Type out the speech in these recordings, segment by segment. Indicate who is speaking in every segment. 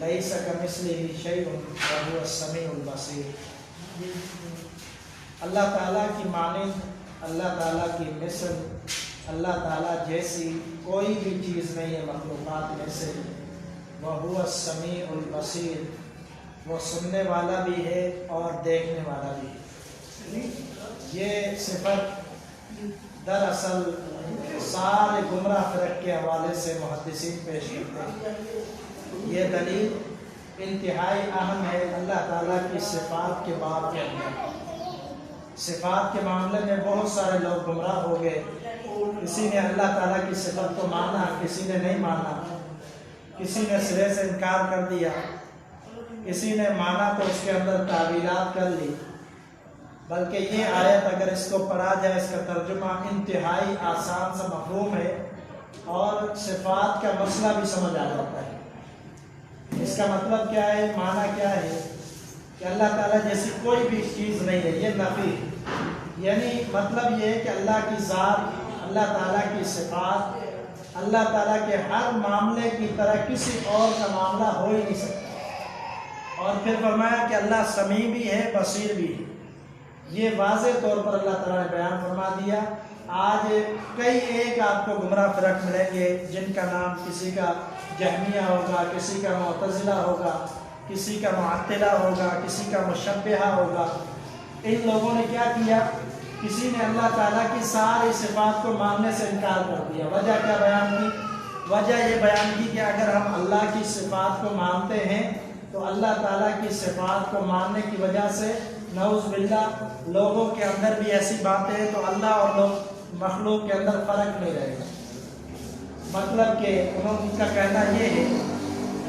Speaker 1: ليس كمثله شيء وهو السميع البصير۔ اللہ تعالیٰ کی مانند، اللہ تعالیٰ کی مثل، اللہ تعالیٰ جیسی کوئی بھی چیز نہیں ہے مخلوقات میں سے۔ وَهُوَ السَّمِيعُ الْبَصِيرُ، وہ سننے والا بھی ہے اور دیکھنے والا بھی ہے۔ یہ صفت دراصل سارے گمراہ فرق کے حوالے سے محدثین پیش کرتے ہیں۔ یہ دلیل انتہائی اہم ہے اللہ تعالیٰ کی صفات کے باب کے اندر۔ صفات کے معاملے میں بہت سارے لوگ گمراہ ہو گئے، کسی نے اللہ تعالیٰ کی صفت کو مانا، کسی نے نہیں مانا، کسی نے سرے سے انکار کر دیا، کسی نے مانا تو اس کے اندر تعویلات کر لی۔ بلکہ یہ آیت اگر اس کو پڑھا جائے، اس کا ترجمہ انتہائی آسان سا مفہوم ہے اور صفات کا مسئلہ بھی سمجھ آ جاتا ہے۔ اس کا مطلب کیا ہے، معنی کیا ہے کہ اللہ تعالیٰ جیسی کوئی بھی چیز نہیں ہے، یہ نفی، یعنی مطلب یہ ہے کہ اللہ کی ذات، اللہ تعالیٰ کی صفات، اللہ تعالیٰ کے ہر معاملے کی طرح کسی اور کا معاملہ ہو ہی نہیں سکتا۔ اور پھر فرمایا کہ اللہ سمیع بھی ہے، بصیر بھی ہے۔ یہ واضح طور پر اللہ تعالیٰ نے بیان فرما دیا۔ آج کئی ایک آپ کو گمراہ فرق ملیں گے جن کا نام کسی کا جہمیہ ہوگا، کسی کا معتزلہ ہوگا، کسی کا معطلہ ہوگا، کسی کا مشبہہ ہوگا۔ ان لوگوں نے کیا کیا، کسی نے اللہ تعالیٰ کی ساری صفات کو ماننے سے انکار کر دیا۔ وجہ کیا بیان کی؟ وجہ یہ بیان کی کہ اگر ہم اللہ کی صفات کو مانتے ہیں تو اللہ تعالیٰ کی صفات کو ماننے کی وجہ سے نعوذ باللہ لوگوں کے اندر بھی ایسی باتیں ہیں تو اللہ اور لوگ مخلوق کے اندر فرق نہیں رہے گا۔ مطلب کہ ان کا کہنا یہ ہے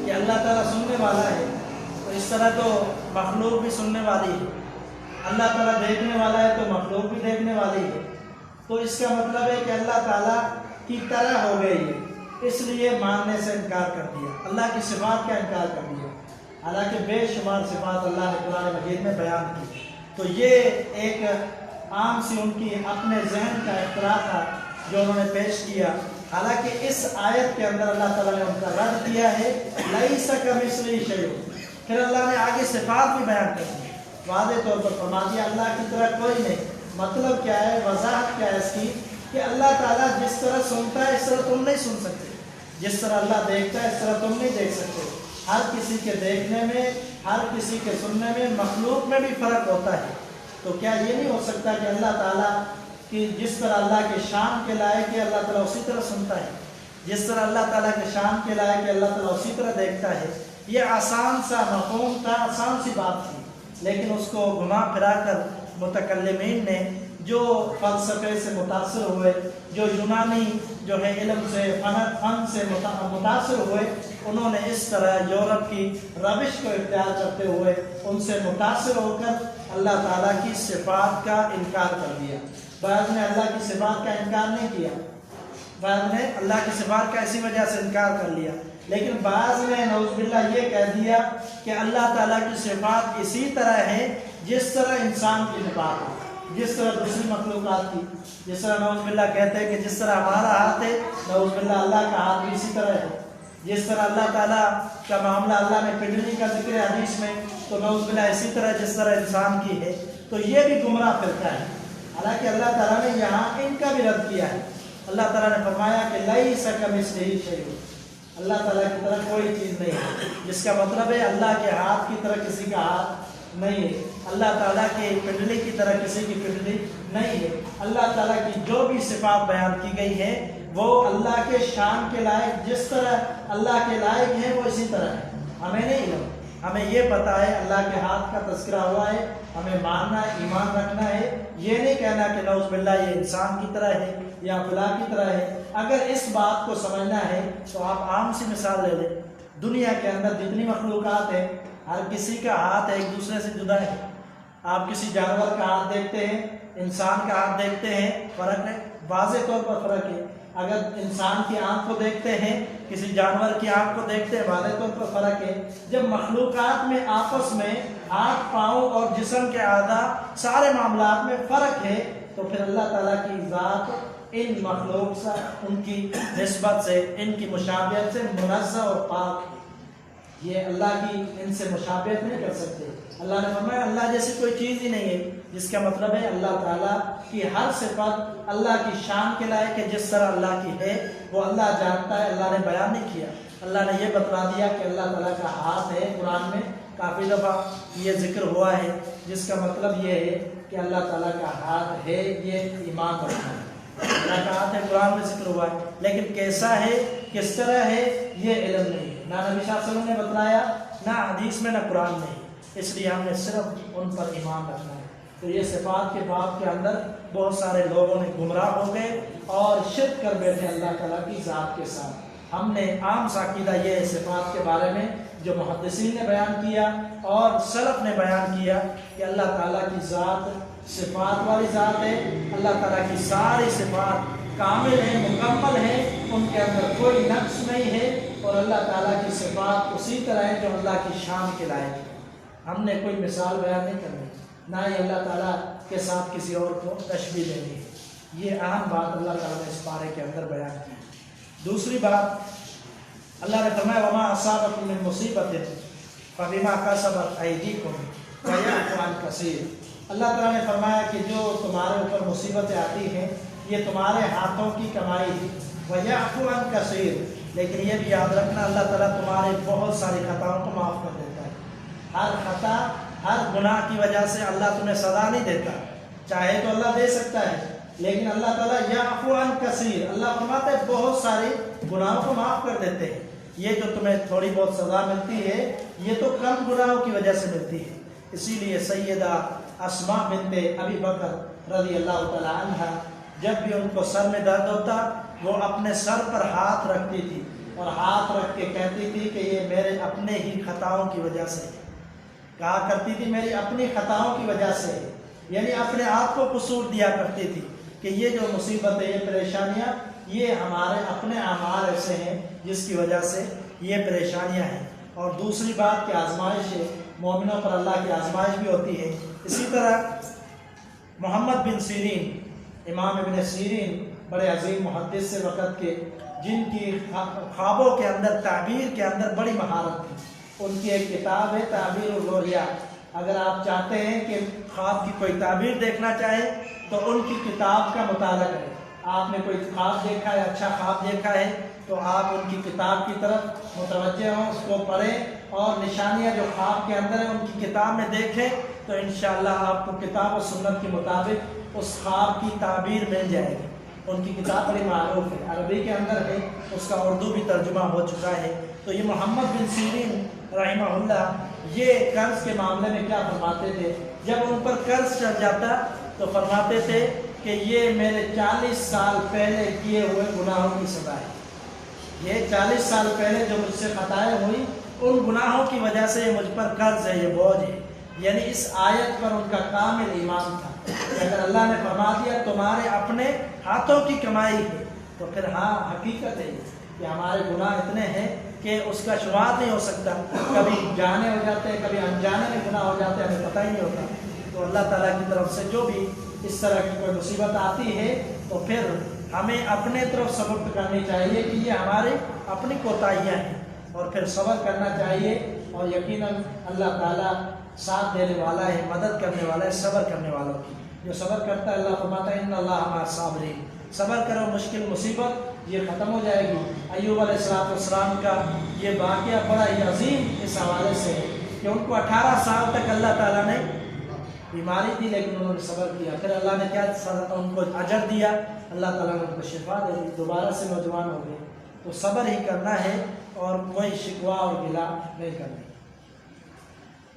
Speaker 1: کہ اللہ تعالیٰ سننے والا ہے تو اس طرح تو مخلوق بھی سننے والی ہے، اللہ تعالیٰ دیکھنے والا ہے تو مخلوق بھی دیکھنے والی ہے، تو اس کا مطلب ہے کہ اللہ تعالیٰ کی طرح ہو گئی ہے، اس لیے ماننے سے انکار کر دیا، اللہ کی صفات کا انکار کر دیا، حالانکہ بے شمار صفات اللہ نے قرآن مجید میں بیان کی۔ تو یہ ایک عام سی ان کی اپنے ذہن کا اختراع تھا جو انہوں نے پیش کیا، حالانکہ اس آیت کے اندر اللہ تعالیٰ نے ان کا رد دیا ہے لیس کمثلہ شیء۔ پھر اللہ نے آگے صفات بھی بیان کر دی، واضح طور پر فرما دیا اللہ کی طرح کوئی نہیں۔ مطلب کیا ہے، وضاحت کیا ہے اس کی کہ اللہ تعالیٰ جس طرح سنتا ہے اس طرح تم نہیں سن سکتے، جس طرح اللہ دیکھتا ہے اس طرح تم نہیں دیکھ سکتے۔ ہر کسی کے دیکھنے میں، ہر کسی کے سننے میں، مخلوق میں بھی فرق ہوتا ہے۔ تو کیا یہ نہیں ہو سکتا کہ اللہ تعالیٰ کی جس طرح اللہ کے شان کے لائق ہے اللہ تعالیٰ اسی طرح سنتا ہے، جس طرح اللہ تعالیٰ کے شان کے لائق ہے اللہ تعالیٰ اسی طرح دیکھتا ہے؟ یہ آسان سا مفہوم تھا، آسان سی بات تھی، لیکن اس کو گھما پھرا کر متکلمین نے جو فلسفے سے متاثر ہوئے، جو یونانی جو ہے علم سے فن سے متاثر ہوئے، انہوں نے اس طرح یورپ کی روش کو اختیار کرتے ہوئے ان سے متاثر ہو کر اللہ تعالیٰ کی صفات کا انکار کر دیا۔ بعض نے اللہ کی صفات کا انکار نہیں کیا، بعض نے اللہ کی صفات کا اسی وجہ سے انکار کر لیا، لیکن بعض نے نعوذ باللہ یہ کہہ دیا کہ اللہ تعالیٰ کی صفات اسی طرح ہے جس طرح انسان کی صفات ہے، جس طرح دوسری مخلوقات کی، جس طرح نعوذ باللہ کہتے ہیں کہ جس طرح ہمارا ہاتھ ہے نعوذ باللہ اللہ کا ہاتھ بھی اسی طرح ہے، جس طرح اللہ تعالیٰ کا معاملہ اللہ نے پنڈلی کا ذکر ہے حدیث میں تو نعوذ باللہ اسی طرح جس طرح انسان کی ہے۔ تو یہ بھی گمراہ فرقہ ہے، حالانکہ اللہ تعالیٰ نے یہاں ان کا بھی رد کیا ہے۔ اللہ تعالیٰ نے فرمایا کہ لیس کمثلہ شیء، اللہ تعالیٰ کی طرح کوئی چیز نہیں ہے، جس کا مطلب ہے اللہ کے ہاتھ کی طرح کسی کا ہاتھ نہیں ہے، اللہ تعالیٰ کی پنڈلی کی طرح کسی کی پنڈلی نہیں ہے۔ اللہ تعالیٰ کی جو بھی صفات بیان کی گئی ہے وہ اللہ کے شان کے لائق، جس طرح اللہ کے لائق ہیں وہ اسی طرح ہے۔ ہمیں نہیں علم، ہمیں یہ پتہ ہے اللہ کے ہاتھ کا تذکرہ ہوا ہے، ہمیں ماننا ہے، ایمان رکھنا ہے، یہ نہیں کہنا کہ نعوذ باللہ یہ انسان کی طرح ہے یا فلاں کی طرح ہے۔ اگر اس بات کو سمجھنا ہے تو آپ عام سی مثال لے لیں، دنیا کے اندر جتنی مخلوقات ہیں ہر کسی کا ہاتھ ایک دوسرے سے جدا ہے۔ آپ کسی جانور کا ہاتھ دیکھتے ہیں، انسان کا ہاتھ دیکھتے ہیں، فرق ہے، واضح طور پر فرق ہے۔ اگر انسان کی آنکھ کو دیکھتے ہیں، کسی جانور کی آنکھ کو دیکھتے ہیں، واضح طور پر فرق ہے۔ جب مخلوقات میں آپس میں ہاتھ، پاؤں اور جسم کے اعضاء سارے معاملات میں فرق ہے تو پھر اللہ تعالیٰ کی ذات ان مخلوق سے، ان کی نسبت سے، ان کی مشابہت سے منزہ اور پاک ہے۔ یہ اللہ کی ان سے مشابہت نہیں کر سکتے۔ اللہ نے فرمایا اللہ جیسی کوئی چیز ہی نہیں ہے، جس کا مطلب ہے اللہ تعالیٰ کی ہر صفت اللہ کی شان کے لائق ہے، جس طرح اللہ کی ہے وہ اللہ جانتا ہے۔ اللہ نے بیان نہیں کیا، اللہ نے یہ بتلا دیا کہ اللہ تعالیٰ کا ہاتھ ہے۔ قرآن میں کافی دفعہ یہ ذکر ہوا ہے، جس کا مطلب یہ ہے کہ اللہ تعالیٰ کا ہاتھ ہے، یہ ایمان رکھنا ہے۔ اللہ کا ہاتھ ہے، قرآن میں ذکر ہوا ہے، لیکن کیسا ہے، کس طرح ہے، یہ علم نہیں ہے، نہ نبی صلی اللہ علیہ وسلم نے بتلایا، نہ حدیث میں، نہ قرآن میں۔ اس لیے ہم نے صرف ان پر ایمان رکھنا ہے۔ تو یہ صفات کے باب کے اندر بہت سارے لوگوں نے گمراہ ہو گئے اور شرک کر بیٹھے اللہ تعالیٰ کی ذات کے ساتھ۔ ہم نے عام عقیدہ یہ ہے صفات کے بارے میں جو محدثین نے بیان کیا اور سلف نے بیان کیا کہ اللہ تعالیٰ کی ذات صفات والی ذات ہے، اللہ تعالیٰ کی ساری صفات کامل ہیں، مکمل ہیں، ان کے اندر کوئی نقص نہیں ہے، اور اللہ تعالیٰ کی صفات اسی طرح ہیں جو اللہ کی شان کے لائق ہے۔ ہم نے کوئی مثال بیان نہیں کرنی، نہ ہی اللہ تعالیٰ کے ساتھ کسی اور کو تشبیہ دینی ہے۔ یہ اہم بات اللہ تعالیٰ نے اس پارے کے اندر بیان کی۔ دوسری بات اللہ نے فرمایا وما اصابکم من مصیبت فبما کسبت ایدیکم ویعفو عن کثیر۔ اللہ تعالیٰ نے فرمایا کہ جو تمہارے اوپر مصیبتیں آتی ہیں یہ تمہارے ہاتھوں کی کمائی ہے، ویعفو عن کثیر، لیکن یہ بھی یاد رکھنا اللہ تعالیٰ تمہارے بہت ساری خطاؤں کو معاف کر دیتا ہے۔ ہر خطا، ہر گناہ کی وجہ سے اللہ تمہیں سزا نہیں دیتا، چاہے تو اللہ دے سکتا ہے، لیکن اللہ تعالیٰ یعفو عن کثیر، اللہ فرماتا ہے بہت سارے گناہوں کو معاف کر دیتے ہیں۔ یہ جو تمہیں تھوڑی بہت سزا ملتی ہے یہ تو کم گناہوں کی وجہ سے ملتی ہے۔ اسی لیے سیدہ اسماء بنت ابی بکر رضی اللہ تعالی عنہ جب بھی ان کو سر میں درد ہوتا وہ اپنے سر پر ہاتھ رکھتی تھی اور ہاتھ رکھ کے کہتی تھی کہ یہ میرے اپنے ہی خطاؤں کی وجہ سے، کہا کرتی تھی میری اپنی خطاؤں کی وجہ سے، یعنی اپنے آپ کو قصور دیا کرتی تھی کہ یہ جو مصیبت ہے، یہ پریشانیاں، یہ ہمارے اپنے اعمال ایسے ہیں جس کی وجہ سے یہ پریشانیاں ہیں۔ اور دوسری بات کہ آزمائش ہے، مومنوں پر اللہ کی آزمائش بھی ہوتی ہے۔ اسی طرح محمد بن سیرین، امام ابن سیرین بڑے عظیم محدث سے وقت کے، جن کی خوابوں کے اندر، تعبیر کے اندر بڑی مہارت تھی، ان کی ایک کتاب ہے تعبیر الرؤیا۔ اگر آپ چاہتے ہیں کہ خواب کی کوئی تعبیر دیکھنا چاہیں تو ان کی کتاب کا مطالعہ کریں۔ آپ نے کوئی خواب دیکھا ہے، اچھا خواب دیکھا ہے، تو آپ ان کی کتاب کی طرف متوجہ ہوں، اس کو پڑھیں اور نشانیاں جو خواب کے اندر ہیں ان کی کتاب میں دیکھیں تو انشاءاللہ آپ کو کتاب و سنت کے مطابق اس خواب کی تعبیر مل جائے گی۔ ان کی کتاب بڑی معروف ہے، عربی کے اندر ہے، اس کا اردو بھی ترجمہ ہو چکا ہے۔ تو یہ محمد بن سیرین رحمہ اللہ یہ قرض کے معاملے میں کیا فرماتے تھے، جب ان پر قرض چڑھ جاتا تو فرماتے تھے کہ یہ میرے 40 سال پہلے کیے ہوئے گناہوں کی سزا ہے۔ یہ 40 سال پہلے جو مجھ سے خطائیں ہوئی ان گناہوں کی وجہ سے مجھ پر قرض ہے، یہ بوجھ ہے۔ یعنی اس آیت پر ان کا کامل ایمان تھا کہ اگر اللہ نے فرما دیا تمہارے اپنے ہاتھوں کی کمائی ہے تو پھر ہاں حقیقت ہے کہ ہمارے گناہ اتنے ہیں کہ اس کا شمار نہیں ہو سکتا، کبھی جانے ہو جاتے ہیں، کبھی انجانے میں گناہ ہو جاتے ہیں، ہمیں پتہ ہی نہیں ہوتا۔ تو اللہ تعالیٰ کی طرف سے جو بھی اس طرح کی کوئی مصیبت آتی ہے تو پھر ہمیں اپنے طرف صبر کرنی چاہیے کہ یہ ہماری اپنی کوتاہیاں ہیں، اور پھر صبر کرنا چاہیے، اور یقیناً اللہ تعالیٰ ساتھ دینے والا ہے، مدد کرنے والا ہے صبر کرنے والوں کی۔ جو صبر کرتا ہے اللہ فرماتا ہے ان اللہ مع الصابرین، صبر کرو، مشکل مصیبت یہ ختم ہو جائے گی۔ ایوب علیہ السلام کا یہ واقعہ بڑا ہی عظیم اس حوالے سے ہے کہ ان کو 18 سال تک اللہ تعالیٰ نے بیماری دی لیکن انہوں نے صبر کیا، پھر اللہ نے کیا ان کو اجر دیا، اللہ تعالیٰ نے ان کو شفا دے دی، دوبارہ سے نوجوان ہو گئے۔ تو صبر ہی کرنا ہے اور کوئی شکوہ اور گلہ نہیں کرنا۔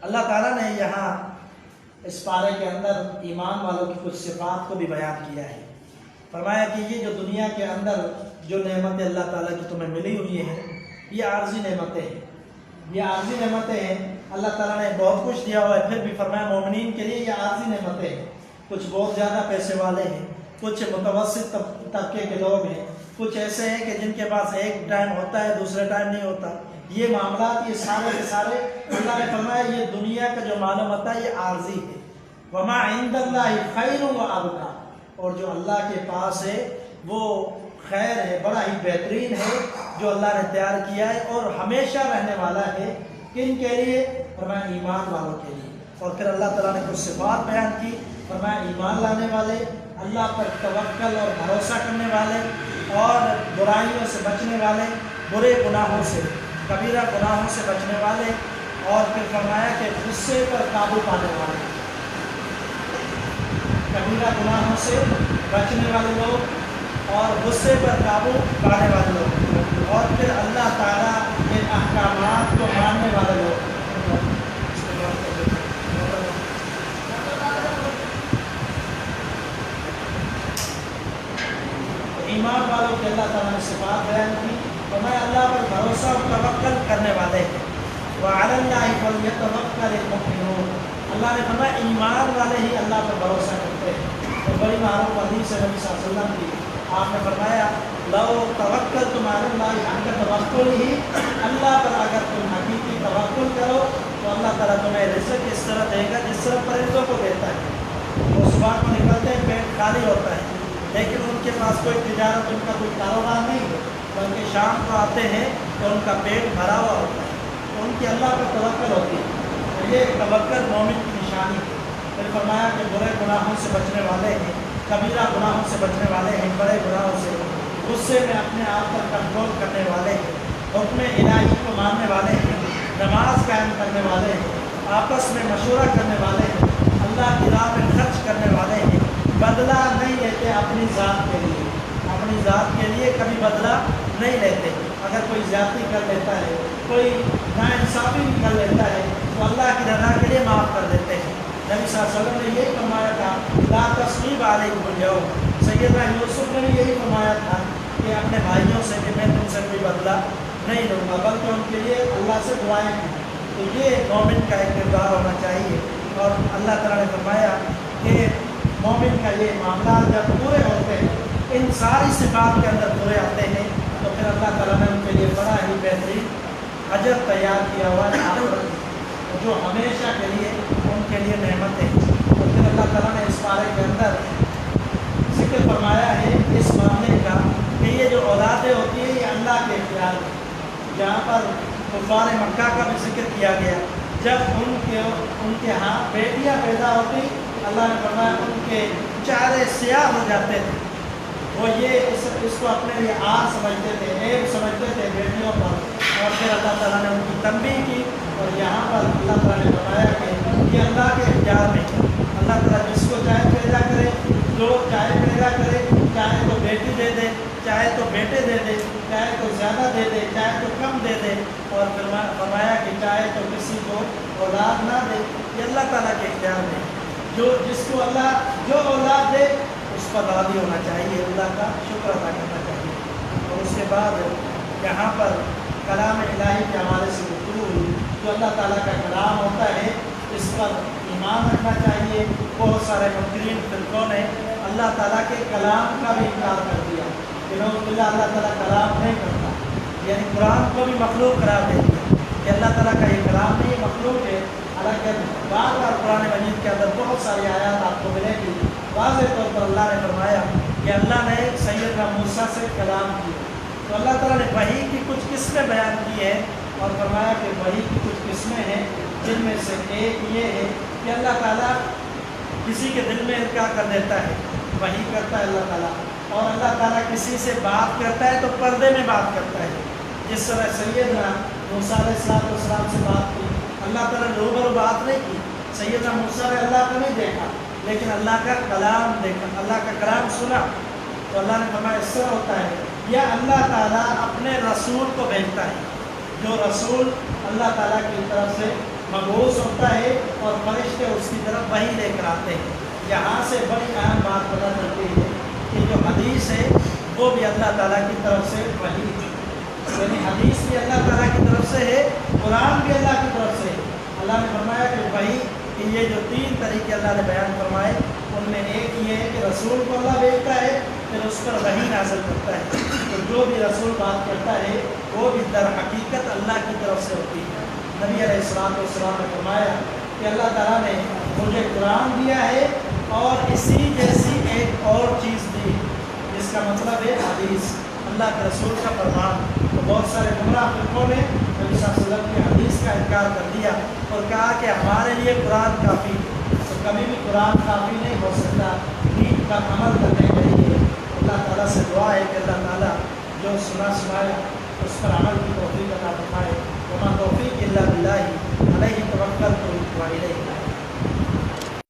Speaker 1: اللہ تعالیٰ نے یہاں اس پارے کے اندر ایمان والوں کی کچھ صفات کو بھی بیان کیا ہے۔ فرمایا کہ یہ جو دنیا کے اندر جو نعمتیں اللہ تعالیٰ کی تمہیں ملی ہوئی ہیں یہ عارضی نعمتیں ہیں، یہ عارضی نعمتیں ہیں۔ اللہ تعالیٰ نے بہت کچھ دیا ہوا ہے، پھر بھی فرمایا مومنین کے لیے یہ عارضی نعمتیں ہیں۔ کچھ بہت زیادہ پیسے والے ہیں، کچھ متوسط طبقے کے لوگ ہیں، کچھ ایسے ہیں کہ جن کے پاس ایک ٹائم ہوتا ہے دوسرے ٹائم نہیں ہوتا۔ یہ معاملات یہ سارے کے سارے اللہ نے فرمایا یہ دنیا کا جو معلوم ہوتا ہے یہ عارضی ہے۔ وما عند اللہ خیر و ابقیٰ، اور جو اللہ کے پاس ہے وہ خیر ہے، بڑا ہی بہترین ہے جو اللہ نے تیار کیا ہے اور ہمیشہ رہنے والا ہے۔ کن کے لیے؟ فرمایا ایمان والوں کے لیے۔ اور پھر اللہ تعالیٰ نے کچھ صفات بیان کی، فرمایا ایمان لانے والے، اللہ پر توکل اور بھروسہ کرنے والے، اور برائیوں سے بچنے والے، برے گناہوں سے، کبیرہ گناہوں سے بچنے والے، اور پھر فرمایا کہ غصے پر قابو پانے والے، کبیرہ گناہوں سے بچنے والے لوگ اور غصے پر قابو پانے والے لوگ، اور پھر اللہ تعالیٰ کے احکامات کو ماننے والے لوگ۔ ایمان والوں کے اللہ تعالیٰ نے صفات بیان کی، فرمایا اللہ پر بھروسہ اور توکل کرنے والے ہیں، وَعَلَى اللَّهِ فَلْيَتَوَكَّلِ الْمُؤْمِنُونَ، اللہ نے فرمایا ایمان والے ہی اللہ پر بھروسہ کرتے ہیں۔ اور بڑی معروف حدیث ہے نبی صلی اللہ علیہ وسلم کی، آپ نے فرمایا لو توکلتم علی اللہ حق توکلہ، اللہ پر اگر تم حقیقی توکل کرو تو اللہ تعالیٰ تمہیں رزق اس طرح دے گا جس طرح پرندوں کو دیتا ہے۔ وہ صبح کو نکلتے ہیں، پیٹ خالی ہوتا ہے، لیکن ان کے پاس کوئی تجارت، ان کا کوئی کاروبار نہیں ہے، بلکہ شام کو آتے ہیں تو ان کا پیٹ بھرا ہوا ہوتا ہے، تو ان کی اللہ پر توکل ہوتی ہے۔ تو یہ توکل مومن کی نشانی ہے۔ پھر فرمایا کہ برے گناہوں سے بچنے والے ہیں، کبیرہ گناہوں سے بچنے والے ہیں، بڑے گناہوں سے، غصے میں اپنے آپ پر کنٹرول کرنے والے ہیں، حکم الہی کو ماننے والے ہیں، نماز قائم کرنے والے ہیں، آپس میں مشورہ کرنے والے ہیں، اللہ کی راہ میں خرچ کرنے والے ہیں، بدلہ نہیں لیتے اپنی ذات کے لیے، اپنی ذات کے لیے کبھی بدلہ نہیں لیتے۔ اگر کوئی زیادتی کر لیتا ہے، کوئی ناانصافی بھی کر لیتا ہے تو اللہ کی رضا کے لیے معاف کر دیتے ہیں۔ نبی صلی اللہ علیہ وسلم نے یہی فرمایا تھا، لا تثریب علیکم اليوم، سیدنا یوسف نے بھی یہی فرمایا تھا کہ اپنے بھائیوں سے کہ میں تم سے کوئی بدلہ نہیں لوں گا، بلکہ ان کے لیے اللہ سے دعائیں کی۔ تو یہ مومن کا ایک کردار ہونا چاہیے، اور اللہ تعالیٰ نے فرمایا کہ مومن کا یہ معاملات جب پورے ہوتے ہیں، ان ساری صفات کے اندر پورے آتے ہیں، تو پھر اللہ تعالیٰ نے ان کے لیے بڑا ہی بہترین اجر تیار کیا ہوا ہے آخرت میں، جو ہمیشہ کے لیے ان کے لیے نعمت ہے۔ اور پھر اللہ تعالیٰ نے اس بارے کے اندر ذکر فرمایا ہے اس معاملے کا کہ یہ جو اولادیں ہوتی ہیں یہ اللہ کے اختیار میں، جہاں پر کفار مکہ کا بھی ذکر کیا گیا، جب ان کے ہاں بیٹیاں پیدا ہوتی، اللہ نے فرمایا ان کے چہرے سیاہ ہو جاتے تھے، وہ یہ اس کو اپنے لیے آر سمجھتے تھے، عیب سمجھتے تھے بیٹیوں پر، اور پھر اللہ تعالیٰ نے ان کی تنبیہ کی، اور یہاں پر اللہ تعالیٰ نے فرمایا کہ یہ اللہ کے اختیار میں، اللہ تعالیٰ جس کو چاہے پیدا کرے، جو چاہے پیدا کرے، چاہے تو بیٹی دے دے، چاہے تو بیٹے دے دے، چاہے تو زیادہ دے دے، چاہے تو کم دے دے، اور فرمایا کہ چاہے تو کسی کو اولاد نہ دے، یہ اللہ تعالیٰ کے اختیار میں، جس کو اللہ جو اولاد دے اس پر راضی ہونا چاہیے، اللہ کا شکر ادا کرنا چاہیے۔ اور اس کے بعد یہاں پر کلام الہی کے حوالے سے گفتگو ہوئی، جو اللہ تعالیٰ کا کلام ہوتا ہے اس پر ایمان رکھنا چاہیے۔ بہت سارے منکرین فرقوں نے اللہ تعالیٰ کے کلام کا بھی انکار کر دیا کہ اللہ تعالیٰ کلام نہیں کرتا، یعنی قرآن کو بھی مخلوق قرار دے دیا کہ اللہ تعالیٰ کا یہ کلام نہیں، مخلوق ہے۔ حالانکہ بار بار قرآن مجید کے اندر بہت ساری آیات آپ کو ملے گی، واضح طور پر اللہ نے فرمایا کہ اللہ نے سیدنا موسیٰ سے کلام کیا، تو اللہ تعالیٰ نے وحی کی کچھ قسمیں بیان کی ہیں، اور فرمایا کہ وحی کی کچھ قسمیں ہیں، جن میں سے ایک یہ ہے کہ اللہ تعالیٰ کسی کے دل میں القاء کر دیتا ہے، وحی کرتا ہے اللہ تعالیٰ، اور اللہ تعالیٰ کسی سے بات کرتا ہے تو پردے میں بات کرتا ہے، جس طرح سیدنا موسیٰ علیہ السلام سے بات کی، اللہ تعالیٰ نے روبرو بات نہیں کی، سیدنا موسیٰ نے اللہ کو نہیں دیکھا، لیکن اللہ کا کلام دیکھا، اللہ کا کلام سنا، تو اللہ نے فرمایا اس طرح ہوتا ہے، یا اللہ تعالیٰ اپنے رسول کو بھیجتا ہے، جو رسول اللہ تعالیٰ کی طرف سے مبعوث ہوتا ہے، اور فرشتے اس کی طرف وحی لے کر آتے ہیں۔ یہاں سے بڑی اہم بات پتہ چلتی ہے کہ جو حدیث ہے وہ بھی اللہ تعالیٰ کی طرف سے وحی ہے، یعنی حدیث بھی اللہ تعالیٰ کی طرف سے ہے، قرآن بھی اللہ کی طرف سے ہے۔ اللہ نے فرمایا کہ وحی کہ یہ جو تین طریقے اللہ نے بیان فرمائے، ان میں ایک یہ ہے کہ رسول کو اللہ بھیجتا ہے، پھر اس پر وحی نازل کرتا ہے، تو جو بھی رسول بات کرتا ہے وہ بھی در حقیقت اللہ کی طرف سے ہوتی ہے۔ نبی علیہ السلام نے فرمایا کہ اللہ تعالیٰ نے مجھے قرآن دیا ہے اور اسی جیسی ایک اور چیز دی، جس جس کا مطلب ہے حدیث، اللہ کے رسول کا فرمان۔ تو بہت سارے گمراہ فرقوں نے نبی صلی اللہ علیہ وسلم کی حدیث کا انکار کر دیا اور کہا کہ ہمارے لیے قرآن کافی ہے۔ تو کبھی بھی قرآن کافی نہیں ہو سکتا، دین کا عمل کرنے کے لیے اللہ تعالیٰ سے دعا ہے کہ اللہ تعالیٰ جو سنا سنایا اس پر عمل کی توفیق عطا فرمائے۔